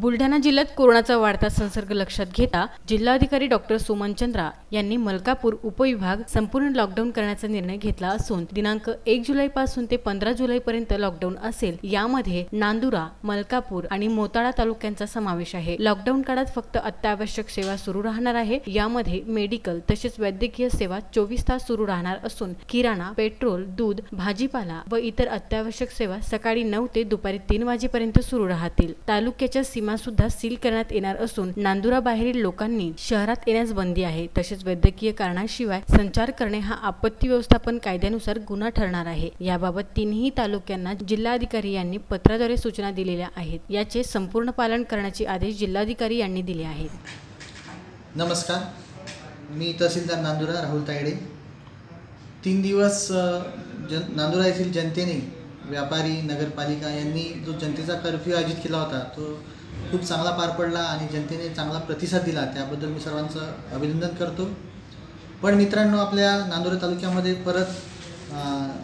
बुलढाणा जिल्ह्यात कोरोनाचा वाढता संसर्ग लक्षात घेता जिल्हाधिकारी डॉक्टर सुमन चंद्रा यांनी मलकापूर उपविभाग संपूर्ण लॉकडाऊन करण्याचा निर्णय घेतला असून दिनांक 1 जुलैपासून ते 15 जुलैपर्यंत लॉकडाऊन असेल। यामध्ये नांदुरा, मलकापूर आणि मोताळा तालुक्यांचा समावेश आहे। लॉकडाऊन काळात फक्त अत्यावश्यक सेवा सुरू राहणार आहे। यामध्ये मेडिकल तसेच वैद्यकीय सेवा 24 तास सुरू राहणार असून किराणा, पेट्रोल, दूध, भाजीपाला व इतर अत्यावश्यक सेवा सकाळी 9 ते दुपारी 3 वाजेपर्यंत सुरू राहतील। तालुक्याच्या सीमा सुद्धा सील करण्यात येणार असून नांदुरा बाहेरील लोकांनी शहरात येण्यास बंदी आहे। तसेच वैद्यकीय कारणाशिवाय संचार करणे हा आपत्ती व्यवस्थापन कायद्यानुसार गुन्हा ठरणार आहे। याबाबत तिन्ही तालुक्यांना जिल्हाधिकारी यांनी पत्राद्वारे सूचना दिलेल्या आहेत। याचे संपूर्ण पालन करण्याचे आदेश जिल्हाधिकारी यांनी दिले आहेत। नमस्कार, मी तहसीलदार नांदुरा राहुल तायडे। 3 दिवस नांदुरा येथील जनतेने, व्यापारी, नगरपालिका यांनी जो जनतेचा कर्फ्यू आयोजित केला होता तो खूप चांगला पार पडला आणि जनतेने चांगला प्रतिसाद दिला, त्याबद्दल मी सर्वांचं अभिनंदन करतो। पण मित्रांनो, आपल्या नांदुरा तालुक्यामध्ये परत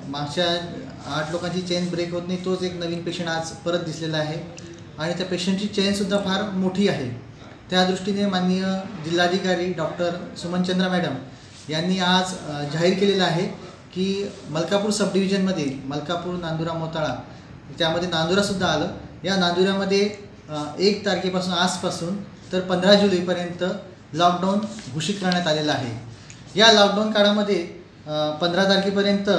मागच्या 8 लोकांची चेन ब्रेक होत नाही, तोच एक नवीन पेशंट आज परत दिसलेला आहे आणि त्या पेशंटची चेनसुद्धा फार मोठी आहे। त्या दृष्टीने माननीय जिल्हाधिकारी डॉक्टर सुमन चंद्रा मॅडम यांनी आज जाहीर केलेलं आहे की मलकापूर सब डिव्हिजनमध्ये मलकापूर, नांदुरा, मोताळा त्यामध्ये नांदुरासुद्धा आलं। या नांदुऱ्यामध्ये 1 तारखेपासून आजपासून तर 15 जुलैपर्यंत लॉकडाऊन घोषित करण्यात आलेलं आहे। या लॉकडाऊन काळामध्ये 15 तारखेपर्यंत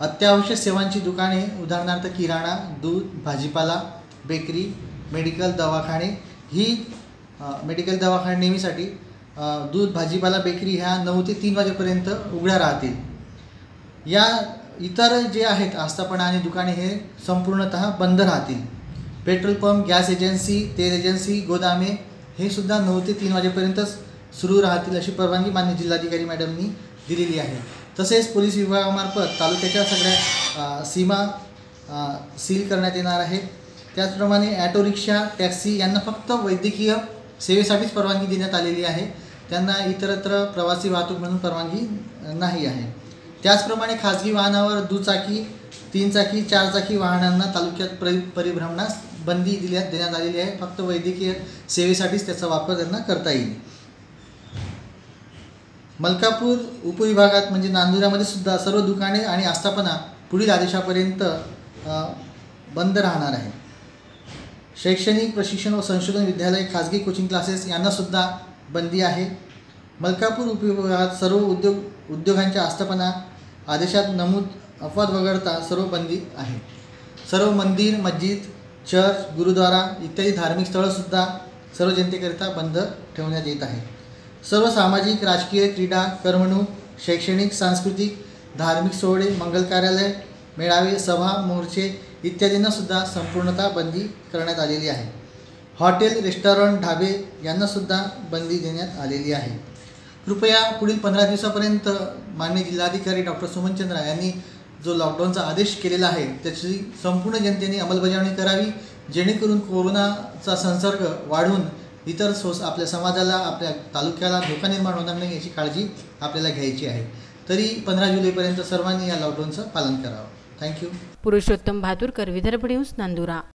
अत्यावश्यक सेवांची दुकाने, उदाहरणार्थ किराणा, दूध, भाजीपाला, बेकरी, मेडिकल, दवाखाने ही मेडिकल दवाखाने नेहमीसाठी दूध, भाजीपाला, बेकरी ह्या 9 ते 3 वाजेपर्यंत उघड्या राहतील। या इतर जे आहेत आस्थापना आणि दुकाने हे संपूर्णतः बंद राहतील। पेट्रोल पंप, गॅस एजन्सी, तेल एजन्सी, गोदामे हे सुद्धा 9 ते 3 वाजेपर्यंतच सुरू राहतील अशी परवानगी माननीय जिल्हाधिकारी मॅडमनी दिलेली आहे। तसेच पोलीस विभागामार्फत तालुक्याच्या सगळ्या सीमा सील करण्यात येणार आहे। त्याचप्रमाणे ॲटो रिक्षा, टॅक्सी यांना फक्त वैद्यकीय सेवेसाठीच परवानगी देण्यात आलेली आहे, त्यांना इतरत्र प्रवासी वाहतूक म्हणून परवानगी नाही आहे। त्याचप्रमाणे खाजगी वाहनावर दुचाकी, 3 चाकी, 4 चाकी वाहनांना तालुक्यात परिभ्रमणास बंदी देण्यात आलेली आहे। फक्त वैद्यकीय सेवेसाठीच त्याचा वापर त्यांना करता येईल। मलकापूर उपविभागात म्हणजे नांदुरामध्ये सुद्धा सर्व दुकाने आणि आस्थापना पुढील आदेशापर्यंत बंद राहणार आहे। शैक्षणिक, प्रशिक्षण व संशोधन विद्यालय, खाजगी कोचिंग क्लासेस यांना सुद्धा बंदी आहे। मलकापूर उपविभागात सर्व उद्योगांच्या आस्थापना आदेशात नमूद अपवाद वगळता सर्व बंदी आहे। सर्व मंदिर, मस्जिद, चर्च, गुरुद्वारा इत्यादी धार्मिक स्थळंसुद्धा सर्व जनतेकरिता बंद ठेवण्यात येत आहे। सर्व सामाजिक, राजकीय, क्रीडा, करमणूक, शैक्षणिक, सांस्कृतिक, धार्मिक सोहळे, मंगल कार्यालय, मेळावे, सभा, मोर्चे इत्यादींनासुद्धा संपूर्णतः बंदी करण्यात आलेली आहे। हॉटेल, रेस्टॉरंट, ढाबे यांनासुद्धा बंदी देण्यात आलेली आहे। कृपया पुढील 15 दिवसापर्यंत माननीय जिल्हाधिकारी डॉक्टर सुमन चंद्रा यांनी जो लॉकडाऊनचा आदेश केलेला आहे त्याची संपूर्ण जनतेने अंमलबजावणी करावी, जेणेकरून कोरोनाचा संसर्ग वाढून इतर आपल्या समाजाला, आपल्या तालुक्याला धोका निर्माण होणार नाही याची काळजी आपल्याला घ्यायची आहे। तरी 15 जुलैपर्यंत सर्वांनी या लॉकडाऊनचं पालन करावं। थँक्यू। पुरुषोत्तम भातुरकर, विदर्भ न्यूज, नांदुरा।